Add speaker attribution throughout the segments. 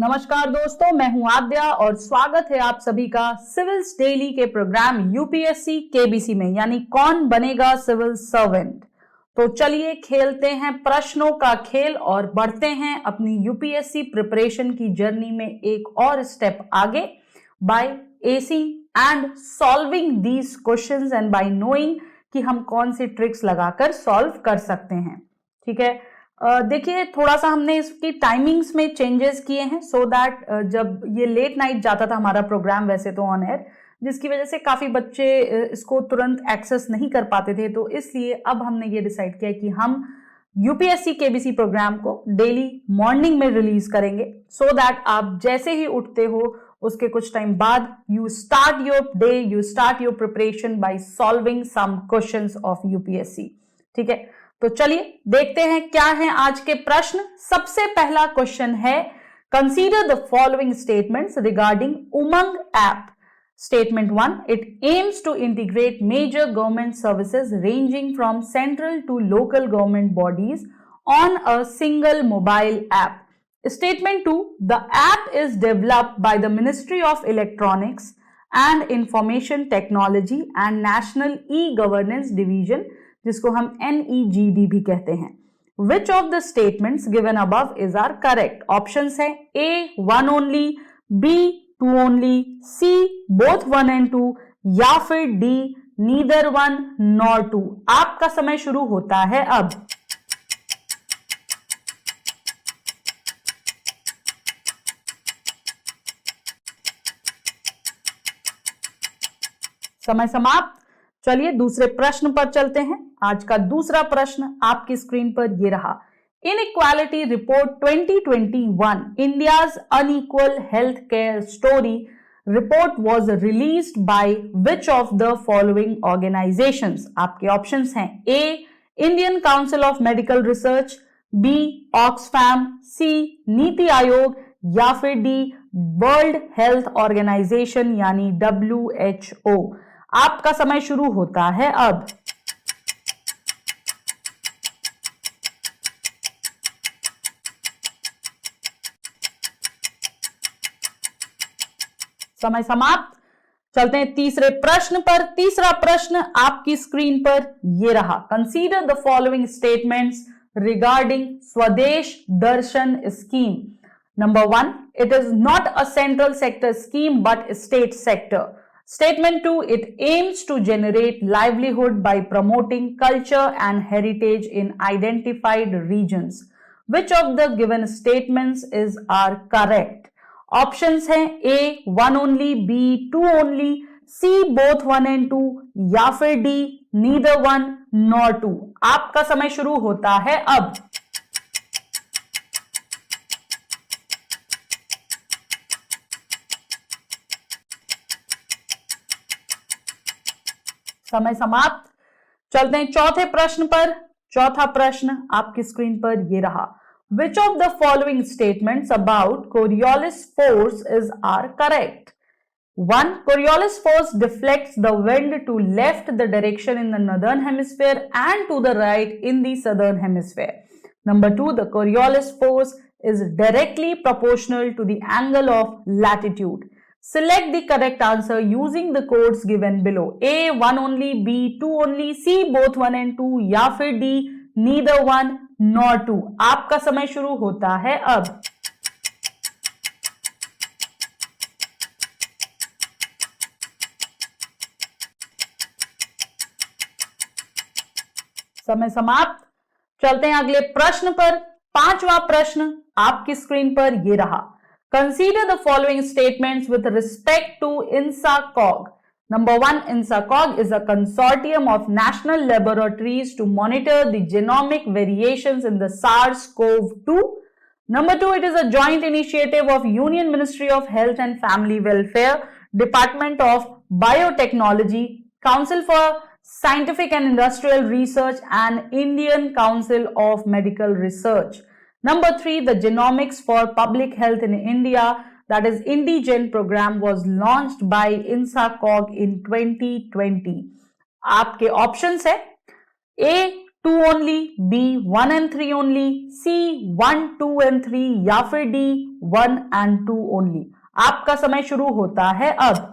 Speaker 1: नमस्कार दोस्तों, मैं हूं आद्या और स्वागत है आप सभी का सिविल्स डेली के प्रोग्राम यूपीएससी केबीसी में, यानी कौन बनेगा सिविल सर्वेंट। तो चलिए खेलते हैं प्रश्नों का खेल और बढ़ते हैं अपनी यूपीएससी प्रिपरेशन की जर्नी में एक और स्टेप आगे by asking and solving these questions and by knowing कि हम कौन सी ट्रिक्स लगाकर सॉल्व कर सकते हैं। ठीक है, देखिए थोड़ा सा हमने इसकी टाइमिंग्स में चेंजेस किए हैं सो दैट जब ये लेट नाइट जाता था हमारा प्रोग्राम वैसे तो ऑन एयर, जिसकी वजह से काफी बच्चे इसको तुरंत एक्सेस नहीं कर पाते थे। तो इसलिए अब हमने ये डिसाइड किया कि हम यूपीएससी केबीसी प्रोग्राम को डेली मॉर्निंग में रिलीज करेंगे सो दैट आप जैसे ही उठते हो उसके कुछ टाइम बाद you start your day, you start your preparation by solving some questions of UPSC. ठीक है, तो चलिए देखते हैं क्या है आज के प्रश्न। सबसे पहला क्वेश्चन है, consider the following statements regarding UMANG app. Statement 1, it aims to integrate major government services ranging from central to local government bodies on a single mobile app. Statement 2, the app is developed by the ministry of electronics and information technology and national e governance division, जिसको हम NEGD भी कहते हैं। Which of the statements given above is are correct? Options है A 1 only, B 2 only, C both 1 and 2 या फिर D neither 1 nor 2। आपका समय शुरू होता है अब। समय समाप्त। चलिए दूसरे प्रश्न पर चलते हैं। आज का दूसरा प्रश्न आपकी स्क्रीन पर ये रहा, inequality report 2021 India's unequal health care story report was released by which of the following organisations. आपके ऑप्शंस हैं A Indian council of medical research, B Oxfam, C NITI Aayog या फिर D वर्ल्ड हेल्थ ऑर्गेनाइजेशन यानी WHO। आपका समय शुरू होता है अब। समय समाप्त। चलते हैं तीसरे प्रश्न पर। तीसरा प्रश्न आपकी स्क्रीन पर ये रहा, consider the following statements regarding Swadesh Darshan scheme. Number 1, it is not a central sector scheme but state sector. Statement 2, it aims to generate livelihood by promoting culture and heritage in identified regions. Which of the given statements are correct? Options हैं A 1 only, B 2 only, C both 1 and 2 या फिर D neither 1 nor 2। आपका समय शुरू होता है अब। समय समाप्त। चलते हैं चौथे प्रश्न पर। चौथा प्रश्न आपकी स्क्रीन पर ये रहा, which of the following statements about Coriolis force is are correct. 1, Coriolis force deflects the wind to left the direction in the northern hemisphere and to the right in the southern hemisphere. Number 2, the Coriolis force is directly proportional to the angle of latitude. Select the correct answer using the codes given below. A 1 only, B 2 only, C both 1 and 2 या फिर D neither 1 nor 2। आपका समय शुरू होता है अब। समय समाप्त। चलते हैं अगले प्रश्न पर। पांचवा प्रश्न आपकी स्क्रीन पर ये रहा, consider the following statements with respect to INSACOG. Number 1, INSACOG is a consortium of national laboratories to monitor the genomic variations in the SARS-CoV-2. Number 2, it is a joint initiative of Union Ministry of Health and Family Welfare, Department of Biotechnology, Council for Scientific and Industrial Research and Indian Council of Medical Research. Number 3, the Genomics for Public Health in India, that is INDIGEN program, was launched by INSACOG in 2020. आपके options है A 2 only, B 1 and 3 only, C 1 2 and 3 या फिर D 1 and 2 only. आपका समय शुरू होता है अब।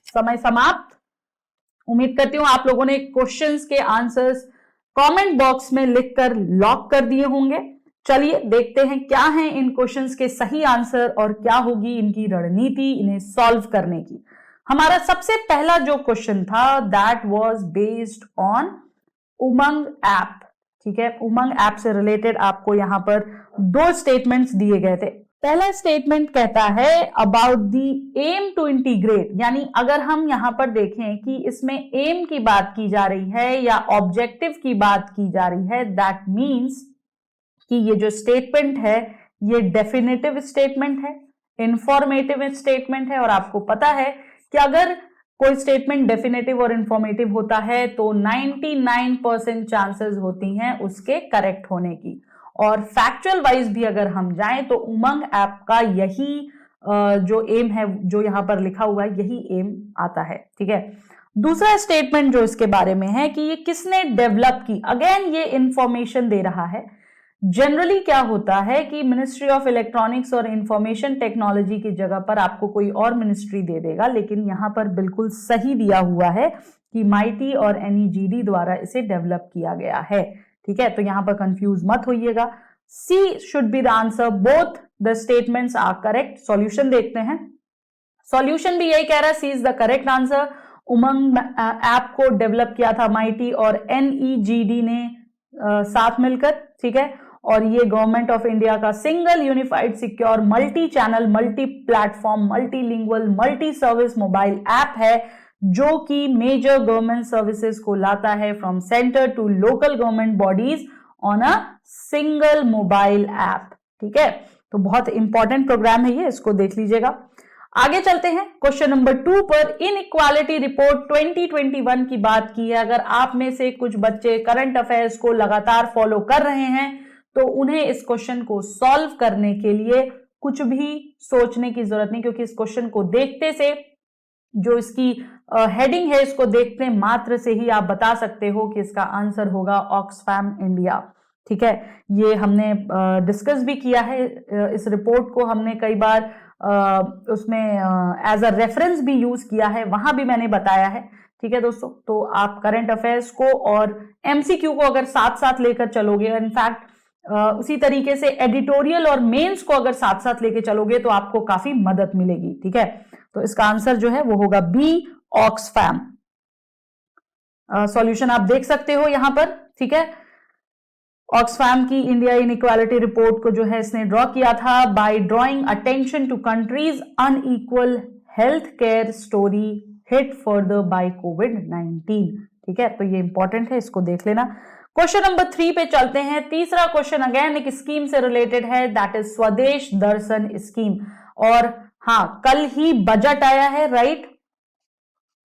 Speaker 1: समय समाप्त। उम्मीद करती हूं आप लोगों ने क्वेश्चंस के आंसर्स कमेंट बॉक्स में लिखकर लॉक कर दिए होंगे। चलिए देखते हैं क्या हैं इन क्वेश्चंस के सही आंसर और क्या होगी इनकी रणनीति इन्हें सॉल्व करने की। हमारा सबसे पहला जो क्वेश्चन था that was based on Umang app. ठीक है, उमंग ऐप से रिलेटेड आपको यहां पर दो स्टेटमेंट्स दिए गए थे। पहला स्टेटमेंट कहता है about the aim to integrate, यानी अगर हम यहां पर देखें कि इसमें एम की बात की जा रही है या ऑब्जेक्टिव की बात की जा रही है, दैट मीन्स कि ये जो स्टेटमेंट है ये डेफिनेटिव स्टेटमेंट है, इंफॉर्मेटिव स्टेटमेंट है। और आपको पता है कि अगर कोई स्टेटमेंट डेफिनेटिव और इंफॉर्मेटिव होता है तो 99% चांसेस होती हैं उसके करेक्ट होने की। और फैक्चुअल वाइज भी अगर हम जाएं तो उमंग ऐप का यही जो एम है, जो यहां पर लिखा हुआ है, यही एम आता है। ठीक है, दूसरा स्टेटमेंट जो इसके बारे में है कि ये किसने डेवलप की, अगेन ये इंफॉर्मेशन दे रहा है। जनरली क्या होता है कि मिनिस्ट्री ऑफ इलेक्ट्रॉनिक्स और इंफॉर्मेशन टेक्नोलॉजी की जगह पर आपको कोई और मिनिस्ट्री दे देगा, लेकिन यहां पर बिल्कुल सही दिया हुआ है कि माइटी और एनईजीडी द्वारा इसे डेवलप किया गया है। ठीक है, तो यहां पर कंफ्यूज मत होइएगा। C should be the answer, both the statements are correct. Solution देखते हैं। सॉल्यूशन भी यही कह रहा है, C is the correct answer. Umang app को डेवलप किया था माइटी और एनईजीडी ने साथ मिलकर। ठीक है, और ये गवर्नमेंट ऑफ इंडिया का single unified secure multi channel multi platform multilingual multi service mobile app है जो कि मेजर गवर्नमेंट सर्विसेज को लाता है from centre to local government bodies on a single mobile app. ठीक है, तो बहुत इंपॉर्टेंट प्रोग्राम है ये, इसको देख लीजिएगा। आगे चलते हैं क्वेश्चन नंबर 2 पर। इनइक्वालिटी रिपोर्ट 2021 की बात की है। अगर आप में से कुछ बच्चे करंट अफेयर्स को लगातार फॉलो कर रहे हैं तो उन्हें इस क्वेश्चन को सॉल्व करने के लिए कुछ भी सोचने की जरूरत नहीं, क्योंकि इस क्वेश्चन को देखते से, जो इसकी हेडिंग है, इसको देखते मात्र से ही आप बता सकते हो कि इसका आंसर होगा ऑक्सफैम इंडिया। ठीक है, ये हमने डिस्कस भी किया है। इस रिपोर्ट को हमने कई बार उसमें एज अ रेफरेंस भी यूज किया है, वहां भी मैंने बताया है। ठीक है दोस्तों, तो आप करंट अफेयर्स को और एमसीक्यू को अगर साथ साथ लेकर चलोगे, इनफैक्ट उसी तरीके से एडिटोरियल और मेंस को अगर साथ साथ लेके चलोगे तो आपको काफी मदद मिलेगी। ठीक है, तो इसका आंसर जो है वो होगा बी, ऑक्सफैम। सॉल्यूशन आप देख सकते हो यहां पर। ठीक है, ऑक्सफैम की इंडिया इनइक्वालिटी रिपोर्ट को जो है इसने ड्रॉ किया था by drawing attention to country's unequal health care story hit further by कोविड-19। ठीक है, तो ये इंपॉर्टेंट है, इसको देख लेना। क्वेश्चन नंबर 3 पे चलते हैं। तीसरा क्वेश्चन अगेन एक स्कीम से रिलेटेड है, दैट इज स्वदेश दर्शन स्कीम। और हाँ, कल ही बजट आया है, राइट,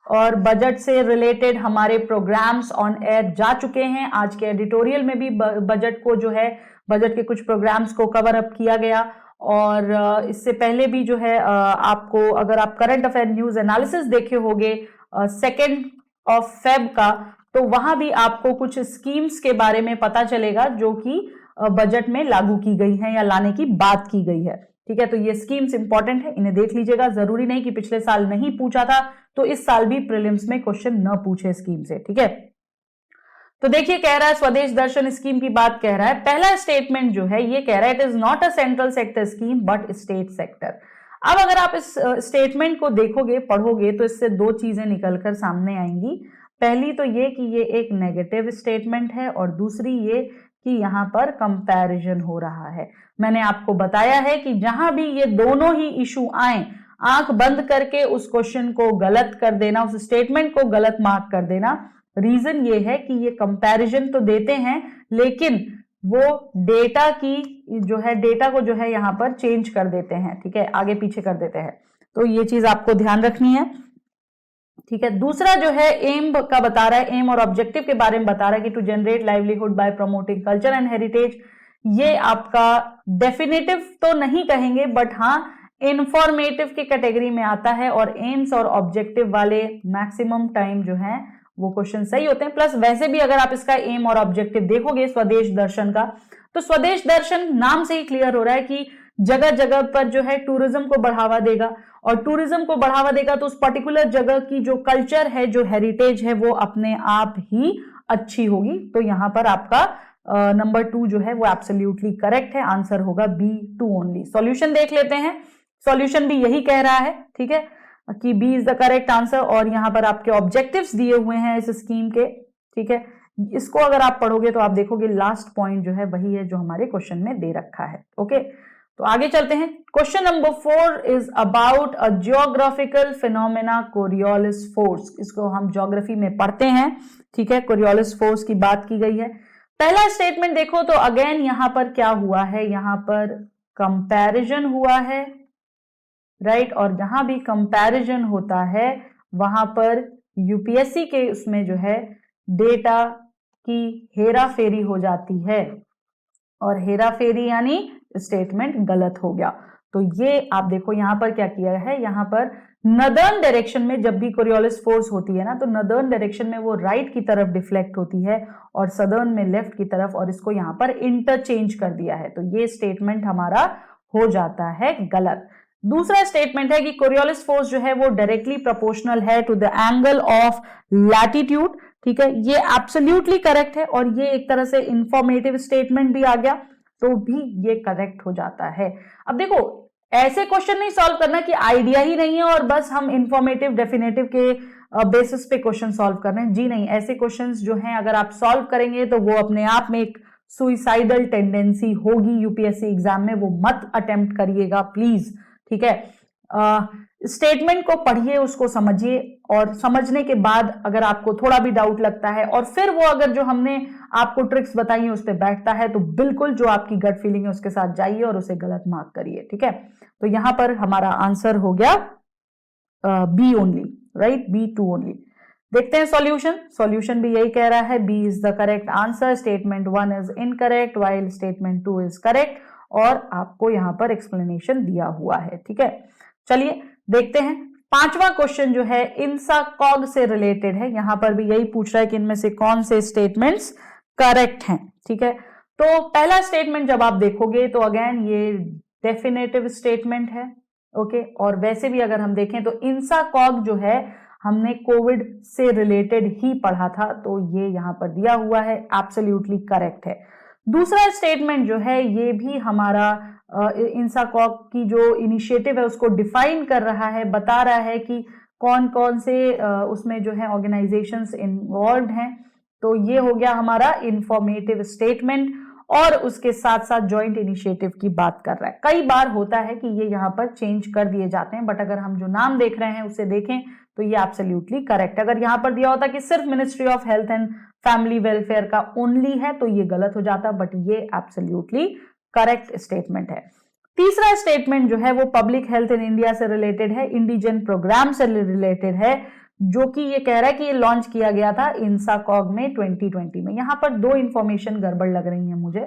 Speaker 1: और बजट से रिलेटेड हमारे प्रोग्राम्स ऑन एयर जा चुके हैं। आज के एडिटोरियल में भी बजट को जो है, बजट के कुछ प्रोग्राम्स को कवर अप किया गया। और इससे पहले भी जो है आपको, अगर आप करंट अफेयर न्यूज एनालिसिस देखे होंगे 2 फेब का, तो वहां भी आपको कुछ स्कीम्स के बारे में पता चलेगा जो कि बजट में लागू की गई है या लाने की बात की गई है। ठीक है, तो ये स्कीम्स इंपॉर्टेंट है, इन्हें देख लीजिएगा। जरूरी नहीं कि पिछले साल नहीं पूछा था तो इस साल भी प्रीलिम्स में क्वेश्चन न पूछे स्कीम से। ठीक है, तो देखिए कह रहा है स्वदेश दर्शन स्कीम की बात कह रहा है। पहला स्टेटमेंट जो है ये कह रहा है it is not a central sector scheme but state sector. अब अगर आप इस स्टेटमेंट को देखोगे, पढ़ोगे, तो इससे दो चीजें निकलकर सामने आएंगी। पहली तो ये कि ये एक नेगेटिव स्टेटमेंट है और दूसरी ये कि यहां पर कंपैरिजन हो रहा है। मैंने आपको बताया है कि जहां भी ये दोनों ही इशू आए, आंख बंद करके उस क्वेश्चन को गलत कर देना, उस स्टेटमेंट को गलत मार्क कर देना। रीजन ये है कि ये कंपैरिजन तो देते हैं लेकिन वो डेटा की जो है, डेटा को जो है यहां पर चेंज कर देते हैं। ठीक है, आगे पीछे कर देते हैं, तो ये चीज आपको ध्यान रखनी है। ठीक है, दूसरा जो है एम का बता रहा है, एम और ऑब्जेक्टिव के बारे में बता रहा है कि to generate livelihood by promoting culture and heritage. ये आपका डेफिनेटिव तो नहीं कहेंगे बट हाँ इंफॉर्मेटिव की कैटेगरी में आता है और एम्स और ऑब्जेक्टिव वाले मैक्सिमम टाइम जो है वो क्वेश्चन सही होते हैं। प्लस वैसे भी अगर आप इसका एम और ऑब्जेक्टिव देखोगे स्वदेश दर्शन का, तो स्वदेश दर्शन नाम से ही क्लियर हो रहा है कि जगह जगह पर जो है टूरिज्म को बढ़ावा देगा, और टूरिज्म को बढ़ावा देगा तो उस पर्टिकुलर जगह की जो कल्चर है, जो हेरिटेज है, वो अपने आप ही अच्छी होगी। तो यहां पर आपका नंबर 2 जो है वो एब्सोल्युटली करेक्ट है, आंसर होगा B2 ओनली। सॉल्यूशन देख लेते हैं, सॉल्यूशन भी यही कह रहा है, ठीक है, कि B is the correct answer. और यहां पर आपके ऑब्जेक्टिव्स दिए हुए हैं इस स्कीम के, ठीक है। इसको अगर आप पढ़ोगे तो आप देखोगे लास्ट पॉइंट जो है वही है जो हमारे क्वेश्चन में दे रखा है। ओके, तो आगे चलते हैं। Question number 4 is about a geographical phenomena Coriolis force. इसको हम ज्योग्राफी में पढ़ते हैं, ठीक है। कोरियोलिस फोर्स की बात की गई है। पहला स्टेटमेंट देखो तो अगेन यहां पर क्या हुआ है, यहां पर कंपैरिजन हुआ है, राइट। और जहां भी कंपैरिजन होता है वहां पर यूपीएससी के उसमें जो है डेटा की हेरा फेरी हो जाती है, और हेरा फेरी यानी स्टेटमेंट गलत हो गया। तो ये आप देखो यहां पर क्या किया है, यहां पर नदर्न डायरेक्शन में जब भी कोरियोलिस फोर्स होती है ना, तो नदर्न डायरेक्शन में वो राइट की तरफ डिफ्लेक्ट होती है और सदर्न में लेफ्ट की तरफ, और इसको यहां पर इंटरचेंज कर दिया है। तो ये स्टेटमेंट हमारा हो जाता है गलत। दूसरा स्टेटमेंट है कि कोरियोलिस फोर्स जो है वो डायरेक्टली प्रोपोर्शनल है to the angle of latitude, ठीक है। ये एब्सोल्युटली करेक्ट है, और ये एक तरह से इंफॉर्मेटिव स्टेटमेंट भी आ गया तो भी ये करेक्ट हो जाता है। अब देखो ऐसे क्वेश्चन नहीं सॉल्व करना कि आइडिया ही नहीं है और बस हम इंफॉर्मेटिव डेफिनेटिव के बेसिस पे क्वेश्चन सॉल्व कर रहे हैं, जी नहीं। ऐसे क्वेश्चंस जो हैं अगर आप सॉल्व करेंगे तो वो अपने आप में एक सुइसाइडल टेंडेंसी होगी यूपीएससी एग्जाम में, वो मत अटेम्प्ट करिएगा प्लीज, ठीक है। स्टेटमेंट को पढ़िए, उसको समझिए, और समझने के बाद अगर आपको थोड़ा भी डाउट लगता है और फिर वो अगर जो हमने आपको ट्रिक्स बताई है उस पर बैठता है, तो बिल्कुल जो आपकी गट फीलिंग है उसके साथ जाइए और उसे गलत मार्क करिए, ठीक है। तो यहां पर हमारा आंसर हो गया B only, right, B2 only. देखते हैं सॉल्यूशन। सॉल्यूशन भी यही कह रहा है B is the correct answer, statement 1 is incorrect while statement 2 is correct, और आपको यहां पर एक्सप्लेनेशन दिया हुआ है, ठीक है। चलिए देखते हैं। पांचवा क्वेश्चन जो है इंसाकॉग से रिलेटेड है। यहां पर भी यही पूछ रहा है कि इनमें से कौन से स्टेटमेंट्स करेक्ट हैं, ठीक है। तो पहला स्टेटमेंट जब आप देखोगे तो अगेन ये डेफिनेटिव स्टेटमेंट है, ओके। और वैसे भी अगर हम देखें तो इंसाकॉग जो है हमने कोविड से रिलेटेड ही पढ़ा था, तो ये यहां पर दिया हुआ है, एब्सोल्युटली करेक्ट है। दूसरा स्टेटमेंट जो है ये भी हमारा इंसाकॉग की जो इनिशिएटिव है उसको डिफाइन कर रहा है, बता रहा है कि कौन कौन से उसमें जो है ऑर्गेनाइजेशंस इन्वॉल्व हैं। तो ये हो गया हमारा इंफॉर्मेटिव स्टेटमेंट, और उसके साथ साथ जॉइंट इनिशिएटिव की बात कर रहा है। कई बार होता है कि ये यहाँ पर चेंज कर दिए जाते हैं, बट अगर हम जो नाम देख रहे हैं उसे देखें तो ये एब्सोल्युटली करेक्ट है। अगर यहाँ पर दिया होता कि सिर्फ ministry of health and family welfare का ओनली है तो ये गलत हो जाता, बट ये एब्सोल्युटली करेक्ट स्टेटमेंट है। तीसरा स्टेटमेंट जो है वो पब्लिक हेल्थ इन इंडिया से रिलेटेड है, इंडिजन प्रोग्राम से रिलेटेड है, जो कि ये कह रहा है कि ये लॉन्च किया गया था इंसाकॉग में 2020 में। यहां पर दो इंफॉर्मेशन गड़बड़ लग रही है मुझे।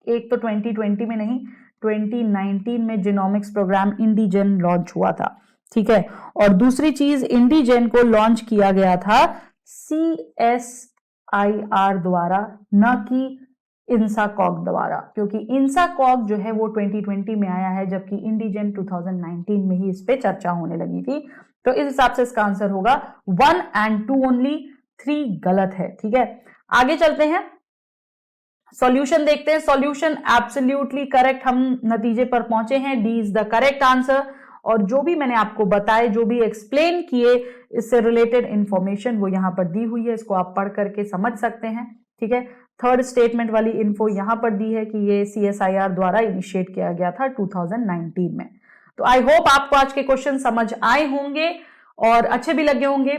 Speaker 1: एक तो 2020 में नहीं, 2019 में जीनोमिक्स प्रोग्राम इंडिजन लॉन्च हुआ था, ठीक है। और दूसरी चीज, इंडिजन को लॉन्च किया गया था CSIR द्वारा, न कि इंसाकॉग द्वारा, क्योंकि इंसाकॉग जो है वो 2020 में आया है, जबकि इंडिजन 2019 में ही इस पे चर्चा होने लगी थी। तो इस हिसाब से इसका आंसर होगा 1 and 2 ओनली, 3 गलत है, ठीक है। आगे चलते हैं, सॉल्यूशन देखते हैं। सॉल्यूशन एब्सोल्युटली करेक्ट, हम नतीजे पर पहुंचे हैं, D is the correct answer. और जो भी मैंने आपको बताए, जो भी एक्सप्लेन किए इससे रिलेटेड इंफॉर्मेशन वो यहां पर दी हुई है, इसको आप पढ़ करके समझ सकते हैं, ठीक है। थर्ड स्टेटमेंट वाली इन्फो यहां पर दी है कि ये CSIR द्वारा इनिशिएट किया गया था 2019 में। तो आई होप आपको आज के क्वेश्चन समझ आए होंगे और अच्छे भी लगे होंगे।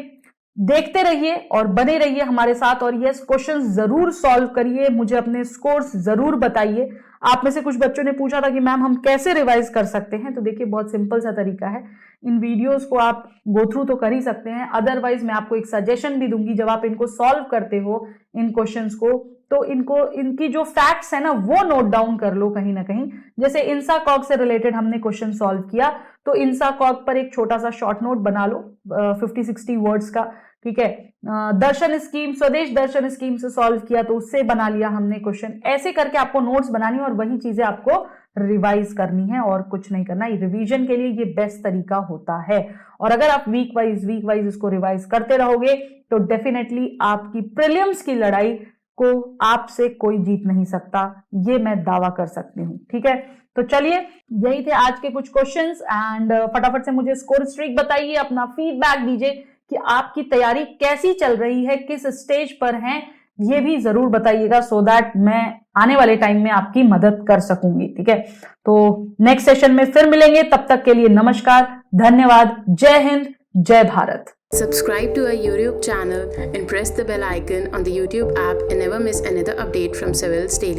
Speaker 1: देखते रहिए और बने रहिए हमारे साथ, और यस क्वेश्चन जरूर सॉल्व करिए, मुझे अपने स्कोर्स जरूर बताइए। आप में से कुछ बच्चों ने पूछा था कि मैम हम कैसे रिवाइज कर सकते हैं, तो देखिए बहुत सिंपल सा तरीका है। इन वीडियोस को आप गो थ्रू तो कर ही सकते हैं, अदरवाइज मैं आपको एक सजेशन भी दूंगी, जब आप इनको सॉल्व करते हो इन क्वेश्चंस को, तो इनकी जो फैक्ट्स है ना वो नोट डाउन कर लो कहीं ना कहीं। जैसे इंसाकॉग से रिलेटेड हमने क्वेश्चन सॉल्व किया, तो इंसाकॉग पर एक छोटा सा शॉर्ट नोट बना लो 50-60 वर्ड्स का, ठीक है। दर्शन स्कीम, स्वदेश दर्शन स्कीम से सॉल्व किया तो उससे बना लिया हमने क्वेश्चन। ऐसे करके आपको नोट्स बनानी और वही चीजें आपको रिवाइज करनी है और कुछ नहीं करना। रिवीजन के लिए ये बेस्ट तरीका होता है। और अगर आप वीक वाइज इसको रिवाइज करते रहोगे तो डेफिनेटली आपकी प्रीलिम्स की लड़ाई को आपसे कोई जीत नहीं सकता, ये मैं दावा कर सकती हूँ, ठीक है। तो चलिए, यही थे आज के कुछ क्वेश्चंस एंड फटाफट से मुझे स्कोर स्ट्रीक बताइए, अपना फीडबैक दीजिए कि आपकी तैयारी कैसी चल रही है, किस स्टेज पर हैं, ये भी जरूर बताइएगा सो दैट मैं आने वाले टाइम में आपकी मदद कर सकूंगी, ठीक है। तो नेक्स्ट सेशन में फिर मिलेंगे, तब तक के लिए नमस्कार, धन्यवाद, जय हिंद, जय Bharat.
Speaker 2: Subscribe to our YouTube channel and press the bell icon on the YouTube app and never miss another update from Civils Daily.